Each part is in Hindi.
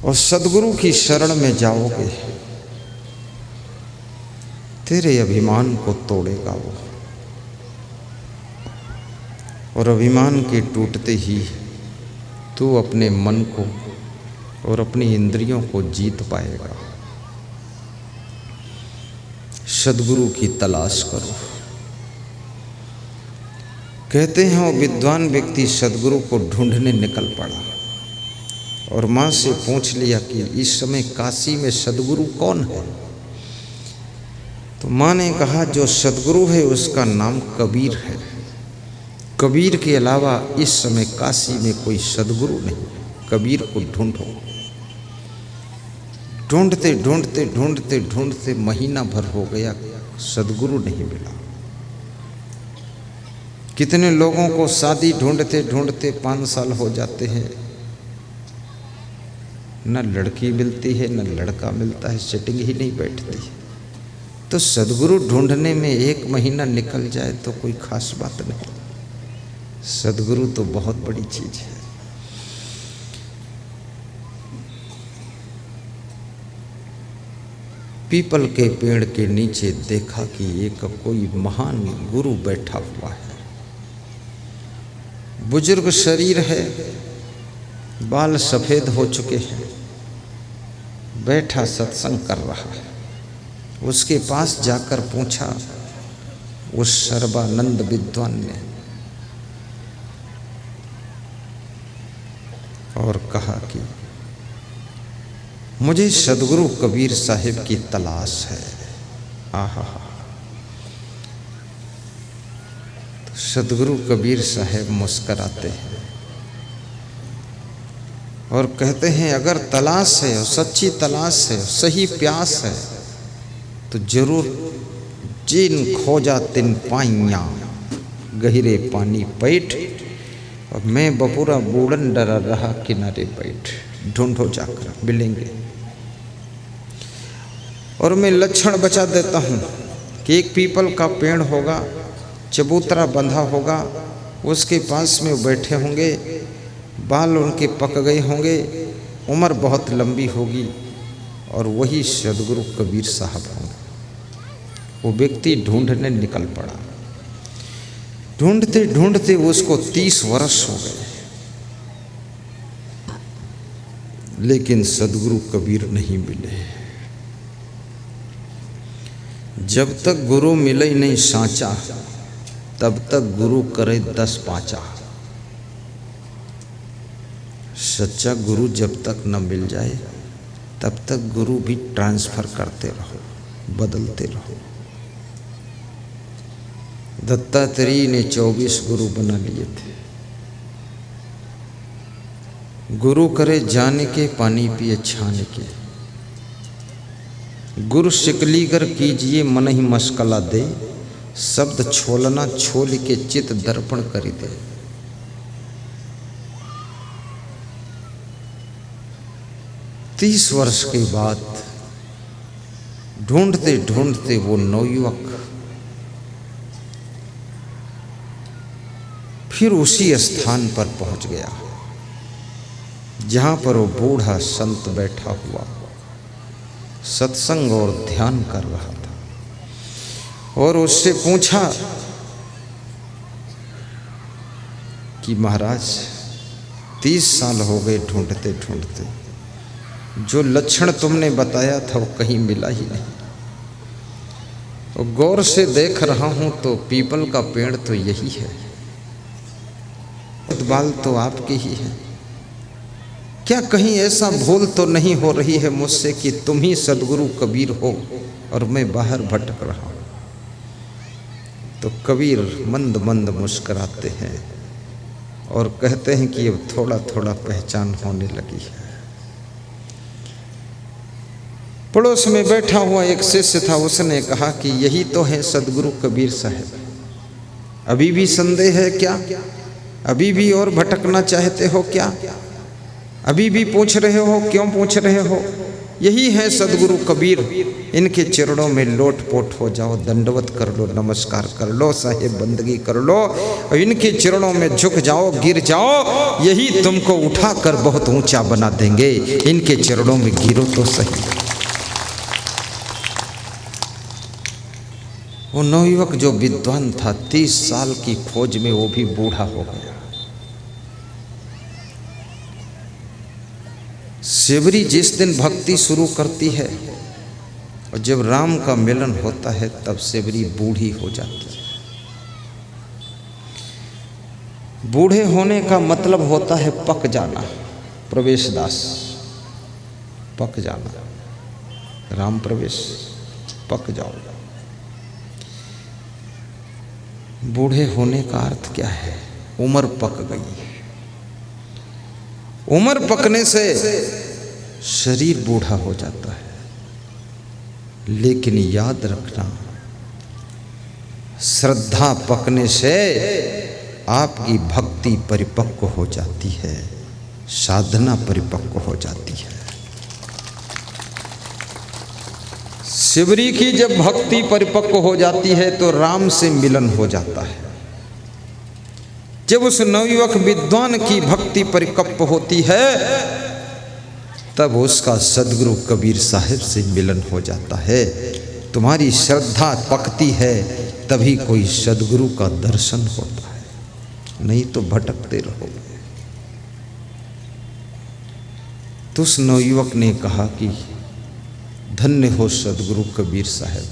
और सदगुरु की शरण में जाओगे, तेरे अभिमान को तोड़ेगा वो। और अभिमान के टूटते ही तू अपने मन को और अपनी इंद्रियों को जीत पाएगा। सदगुरु की तलाश करो। कहते हैं वो विद्वान व्यक्ति सदगुरु को ढूंढने निकल पड़ा और माँ से पूछ लिया कि इस समय काशी में सदगुरु कौन है। तो माँ ने कहा जो सदगुरु है उसका नाम कबीर है। कबीर के अलावा इस समय काशी में कोई सदगुरु नहीं। कबीर को ढूंढो। ढूंढते ढूंढते ढूंढते ढूंढते महीना भर हो गया, सदगुरु नहीं मिला। कितने लोगों को शादी ढूंढते ढूंढते 5 साल हो जाते हैं, न लड़की मिलती है न लड़का मिलता है, सेटिंग ही नहीं बैठती। तो सदगुरु ढूंढने में 1 महीना निकल जाए तो कोई खास बात नहीं। सदगुरु तो बहुत बड़ी चीज है। पीपल के पेड़ के नीचे देखा कि एक कोई महान गुरु बैठा हुआ है। बुजुर्ग शरीर है, बाल सफेद हो चुके हैं, बैठा सत्संग कर रहा है। उसके पास जाकर पूछा उस सर्बानंद विद्वान ने और कहा कि मुझे सदगुरु कबीर साहिब की तलाश है। आहा, तो सदगुरु कबीर साहिब मुस्कराते हैं और कहते हैं अगर तलाश है और सच्ची तलाश है, सही प्यास है, तो जरूर जिन खोजा तिन पाइया गहरे पानी पैठ, और मैं बपुरा बूढ़न डरा रहा किनारे बैठ। ढूंढो जाकर मिलेंगे। और मैं लक्षण बचा देता हूँ कि एक पीपल का पेड़ होगा, चबूतरा बंधा होगा, उसके पास में बैठे होंगे, बाल उनके पक गए होंगे, उम्र बहुत लंबी होगी, और वही सदगुरु कबीर साहब होंगे। वो व्यक्ति ढूंढने निकल पड़ा। ढूंढते ढूंढते उसको 30 वर्ष हो गए, लेकिन सदगुरु कबीर नहीं मिले। जब तक गुरु मिले नहीं सांचा, तब तक गुरु करे 10 पाँचा। सच्चा गुरु जब तक न मिल जाए तब तक गुरु भी ट्रांसफर करते रहो, बदलते रहो। दत्तात्रेय ने 24 गुरु बना लिए थे। गुरु करे जाने के, पानी पिए छाने के। गुरु शिकलीगर कीजिए मन ही मस्कला दे, शब्द छोलना छोल के चित दर्पण करी दे। तीस वर्ष के बाद ढूंढते ढूंढते वो नवयुवक फिर उसी स्थान पर पहुंच गया जहां पर वो बूढ़ा संत बैठा हुआ सत्संग और ध्यान कर रहा था। और उससे पूछा कि महाराज 30 साल हो गए ढूंढते ढूंढते, जो लक्षण तुमने बताया था वो कहीं मिला ही नहीं। और गौर से देख रहा हूं तो पीपल का पेड़ तो यही है, बाल तो आपके ही हैं। क्या कहीं ऐसा भूल तो नहीं हो रही है मुझसे कि तुम ही सदगुरु कबीर हो और मैं बाहर भटक रहा हूं? तो कबीर मंद मंद मुस्कुराते हैं और कहते हैं कि अब थोड़ा थोड़ा पहचान होने लगी है। पड़ोस में बैठा हुआ एक शिष्य था, उसने कहा कि यही तो है सदगुरु कबीर साहब। अभी भी संदेह है क्या? अभी भी और भटकना चाहते हो क्या? अभी भी पूछ रहे हो? क्यों पूछ रहे हो? यही है सदगुरु कबीर। इनके चरणों में लोटपोट हो जाओ, दंडवत कर लो, नमस्कार कर लो, साहेब बंदगी कर लो, और इनके चरणों में झुक जाओ, गिर जाओ, यही तुमको उठाकर बहुत ऊंचा बना देंगे। इनके चरणों में गिरो तो सही। वो नवयुवक जो विद्वान था, 30 साल की खोज में वो भी बूढ़ा हो गया। सेवरी जिस दिन भक्ति शुरू करती है और जब राम का मिलन होता है तब सेवरी बूढ़ी हो जाती है। बूढ़े होने का मतलब होता है पक जाना, प्रवेशदास, पक जाना, राम प्रवेश, पक जाओ। बूढ़े होने का अर्थ क्या है? उम्र पक गई। उम्र पकने से शरीर बूढ़ा हो जाता है, लेकिन याद रखना, श्रद्धा पकने से आपकी भक्ति परिपक्व हो जाती है, साधना परिपक्व हो जाती है। शिवरी की जब भक्ति परिपक्व हो जाती है तो राम से मिलन हो जाता है। जब उस नवयुवक विद्वान की भक्ति परिपक्व होती है तब उसका सदगुरु कबीर साहिब से मिलन हो जाता है। तुम्हारी श्रद्धा पकती है तभी कोई सदगुरु का दर्शन होता है, नहीं तो भटकते रहोगे। तो उस नवयुवक ने कहा कि धन्य हो सदगुरु कबीर साहब,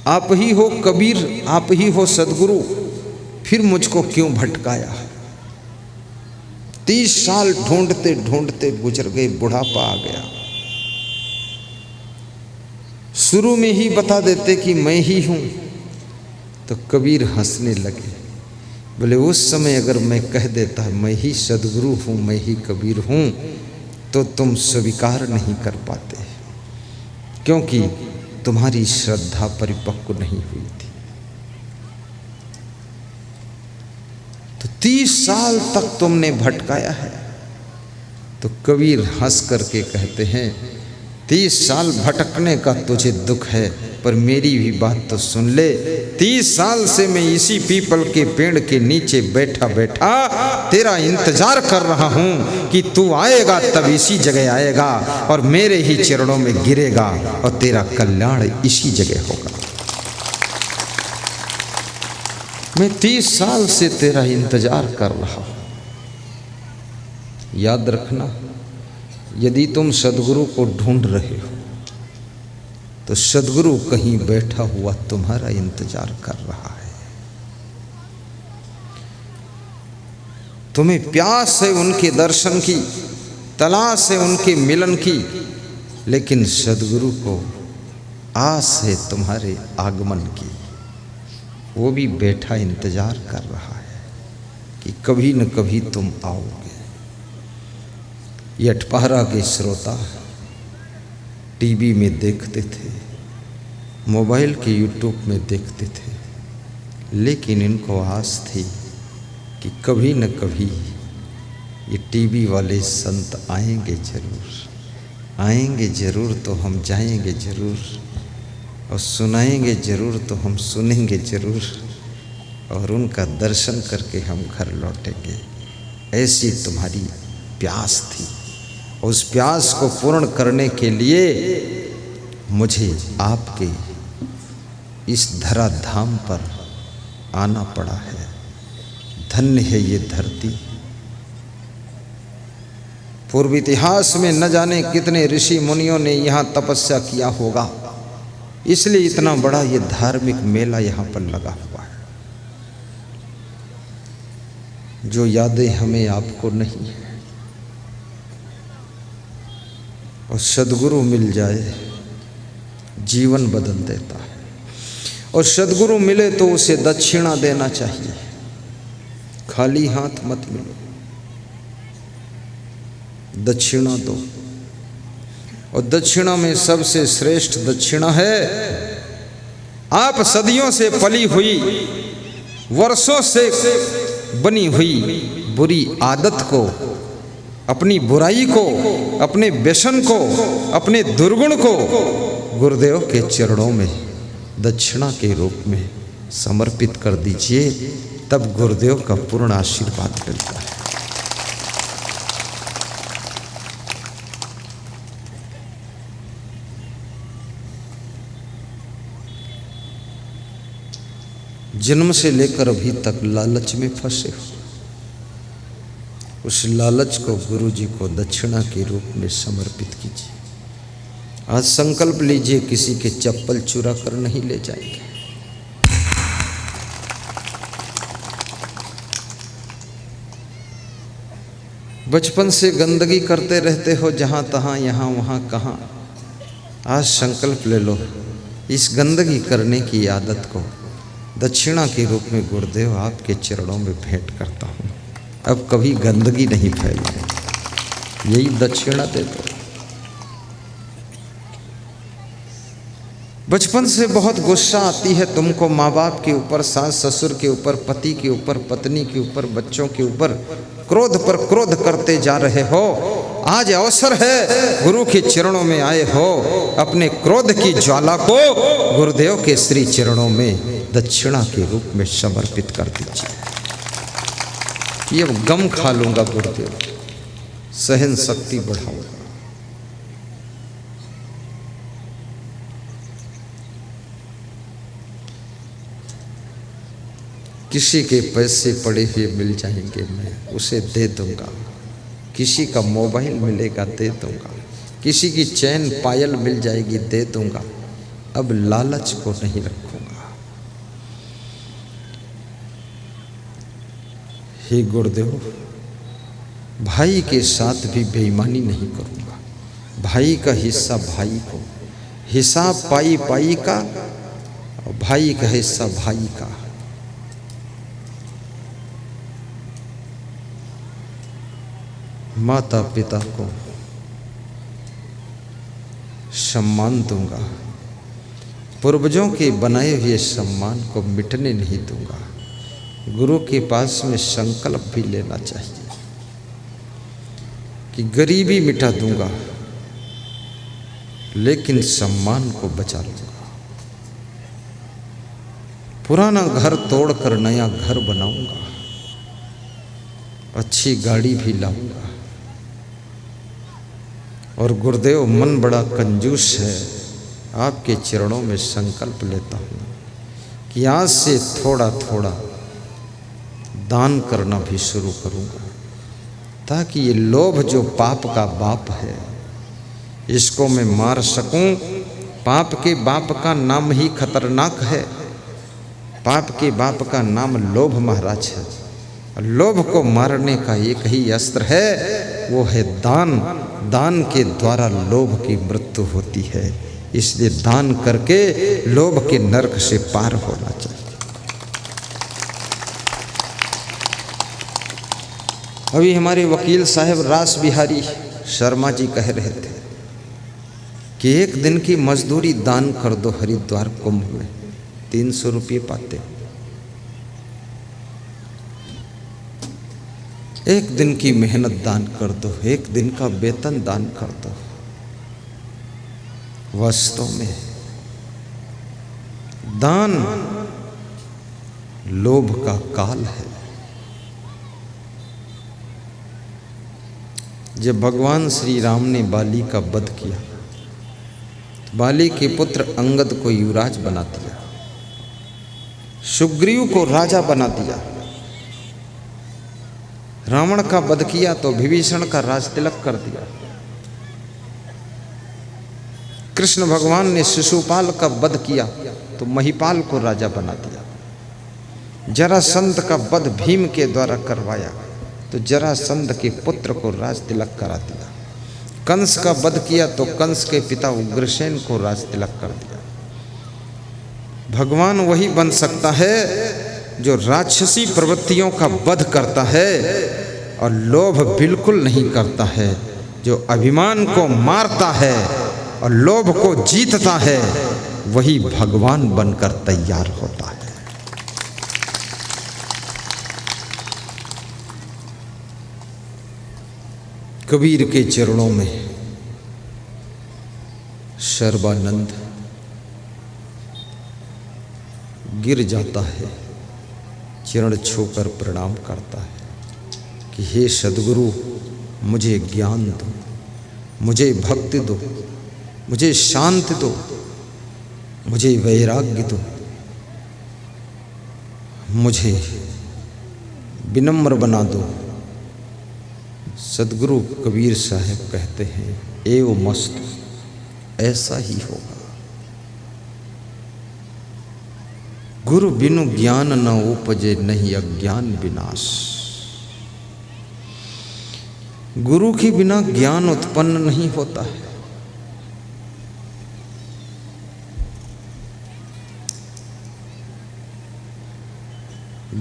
आप ही हो कबीर, आप ही हो सदगुरु, फिर मुझको क्यों भटकाया? 30 साल ढूंढते ढूंढते गुजर गए, बुढ़ापा आ गया। शुरू में ही बता देते कि मैं ही हूं तो कबीर हंसने लगे। बोले उस समय अगर मैं कह देता मैं ही सदगुरु हूं, मैं ही कबीर हूं, तो तुम स्वीकार नहीं कर पाते, क्योंकि तुम्हारी श्रद्धा परिपक्व नहीं हुई थी। तो 30 साल तक तुमने भटकाया है। तो कबीर हंस करके कहते हैं 30 साल भटकने का तुझे दुख है, पर मेरी भी बात तो सुन ले। 30 साल से मैं इसी पीपल के पेड़ के नीचे बैठा बैठा तेरा इंतजार कर रहा हूं कि तू आएगा, तब इसी जगह आएगा और मेरे ही चरणों में गिरेगा और तेरा कल्याण इसी जगह होगा। मैं 30 साल से तेरा इंतजार कर रहा हूं। याद रखना, यदि तुम सदगुरु को ढूंढ रहे हो तो सदगुरु कहीं बैठा हुआ तुम्हारा इंतजार कर रहा है। तुम्हें प्यास है उनके दर्शन की, तलाश है उनके मिलन की, लेकिन सदगुरु को आस है तुम्हारे आगमन की। वो भी बैठा इंतजार कर रहा है कि कभी न कभी तुम आओगे। ये अठपहरा के श्रोता टीवी में देखते थे, मोबाइल के यूट्यूब में देखते थे, लेकिन इनको आस थी कि कभी न कभी ये टीवी वाले संत आएंगे जरूर, आएंगे जरूर तो हम जाएंगे जरूर, और सुनाएंगे जरूर तो हम सुनेंगे जरूर, और उनका दर्शन करके हम घर लौटेंगे। ऐसी तुम्हारी प्यास थी। उस प्यास को पूर्ण करने के लिए मुझे आपके इस धराधाम पर आना पड़ा है। धन्य है ये धरती। पूर्व इतिहास में न जाने कितने ऋषि मुनियों ने यहाँ तपस्या किया होगा, इसलिए इतना बड़ा ये धार्मिक मेला यहाँ पर लगा हुआ है। जो यादें हमें आपको नहीं है, और सद्गुरु मिल जाए जीवन बदल देता है। और सद्गुरु मिले तो उसे दक्षिणा देना चाहिए, खाली हाथ मत मिलो, दक्षिणा दो। और दक्षिणा में सबसे श्रेष्ठ दक्षिणा है, आप सदियों से पली हुई, वर्षों से बनी हुई बुरी आदत को अपनी बुराई को, अपने व्यसन को, अपने दुर्गुण को गुरुदेव के चरणों में दक्षिणा के रूप में समर्पित कर दीजिए, तब गुरुदेव का पूर्ण आशीर्वाद मिलता है। जन्म से लेकर अभी तक लालच में फंसे हो, उस लालच को गुरु जी को दक्षिणा के रूप में समर्पित कीजिए। आज संकल्प लीजिए, किसी के चप्पल चुरा कर नहीं ले जाएंगे। बचपन से गंदगी करते रहते हो, जहाँ तहाँ, यहाँ वहाँ, कहाँ। आज संकल्प ले लो, इस गंदगी करने की आदत को दक्षिणा के रूप में गुरुदेव आपके चरणों में भेंट करता हूँ। अब कभी गंदगी नहीं फैलाए, यही दक्षिणा दे दो। बचपन से बहुत गुस्सा आती है तुमको माँ बाप के ऊपर, सास ससुर के ऊपर, पति के ऊपर, पत्नी के ऊपर, बच्चों के ऊपर, क्रोध पर क्रोध करते जा रहे हो। आज अवसर है, गुरु के चरणों में आए हो, अपने क्रोध की ज्वाला को गुरुदेव के श्री चरणों में दक्षिणा के रूप में समर्पित कर दीजिए। ये गम खा लूंगा गुरुदेव, सहन शक्ति बढ़ाऊंगा। किसी के पैसे पड़े हुए मिल जाएंगे, मैं उसे दे दूंगा। किसी का मोबाइल मिलेगा, दे दूंगा। किसी की चैन पायल मिल जाएगी, दे दूंगा। अब लालच को नहीं रखूंगा। हे गुरुदेव, भाई के साथ भी बेईमानी नहीं करूंगा। भाई का हिस्सा भाई को, हिसाब पाई पाई का, और भाई का हिस्सा भाई का। माता पिता को सम्मान दूंगा, पूर्वजों के बनाए हुए सम्मान को मिटने नहीं दूंगा। गुरु के पास में संकल्प भी लेना चाहिए कि गरीबी मिटा दूंगा, लेकिन सम्मान को बचा लूंगा। पुराना घर तोड़कर नया घर बनाऊंगा, अच्छी गाड़ी भी लाऊंगा। और गुरुदेव, मन बड़ा कंजूस है, आपके चरणों में संकल्प लेता हूँ कि आज से थोड़ा थोड़ा दान करना भी शुरू करूँगा, ताकि ये लोभ जो पाप का बाप है, इसको मैं मार सकूं। पाप के बाप का नाम ही खतरनाक है। पाप के बाप का नाम लोभ महाराज है। लोभ को मारने का एक ही अस्त्र है, वो है दान। दान के द्वारा लोभ की मृत्यु होती है। इसलिए दान करके लोभ के नरक से पार होना चाहिए। अभी हमारे वकील साहब रास बिहारी शर्मा जी कह रहे थे कि एक दिन की मजदूरी दान कर दो हरिद्वार कुंभ में, 300 रुपये पाते। एक दिन की मेहनत दान कर दो, एक दिन का वेतन दान कर दो। वास्तव में दान लोभ का काल है। जब भगवान श्री राम ने बाली का वध किया, बाली के पुत्र अंगद को युवराज बना दिया, सुग्रीव को राजा बना दिया। रावण का वध किया तो विभीषण का राज तिलक कर दिया। कृष्ण भगवान ने शिशुपाल का वध किया तो महिपाल को राजा बना दिया। जरासंध का वध भीम के द्वारा करवाया तो जरासंध के पुत्र को राज तिलक करा दिया। कंस का वध किया तो कंस के पिता उग्रसेन को राज तिलक कर दिया। भगवान वही बन सकता है जो राक्षसी प्रवृत्तियों का वध करता है और लोभ बिल्कुल नहीं करता है, जो अभिमान को मारता है और लोभ को जीतता है, वही भगवान बनकर तैयार होता है। कबीर के चरणों में सर्बानंद गिर जाता है, चरण छूकर प्रणाम करता है कि हे सद्गुरु, मुझे ज्ञान दो, मुझे भक्ति दो, मुझे शांति दो, मुझे वैराग्य दो, मुझे विनम्र बना दो। सद्गुरु कबीर साहब कहते हैं, एव मस्त, ऐसा ही होगा। गुरु बिनु ज्ञान न उपजे, नहीं अज्ञान विनाश। गुरु के बिना ज्ञान उत्पन्न नहीं होता है।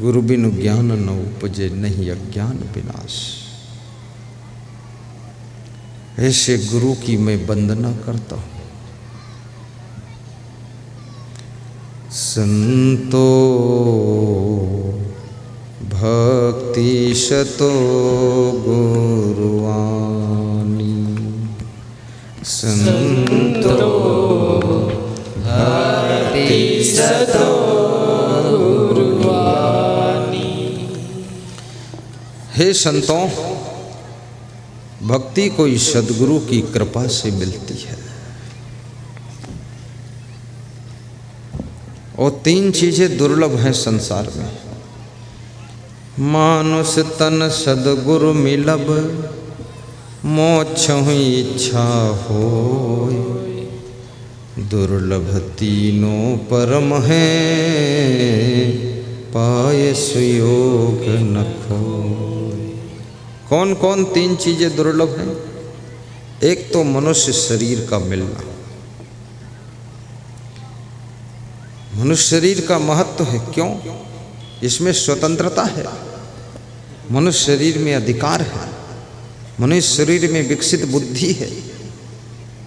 गुरु बिनु ज्ञान न उपजे, नहीं अज्ञान विनाश। ऐसे गुरु की मैं वंदना करता हूं। संतो भक्ति शतो गुरुवाणी, संतो भक्ति शतो गुरुवाणी। हे संतों, भक्ति कोई सद्गुरु की कृपा से मिलती है। और 3 चीजें दुर्लभ हैं संसार में। मानुष तन सद्गुरु मिलब, मोक्ष हुई इच्छा होय। दुर्लभ तीनों परम है, पाए सुयोग न खोय। कौन कौन 3 चीजें दुर्लभ हैं? एक तो मनुष्य शरीर का मिलना। मनुष्य शरीर का महत्व है, क्यों? इसमें स्वतंत्रता है, मनुष्य शरीर में अधिकार है, मनुष्य शरीर में विकसित बुद्धि है,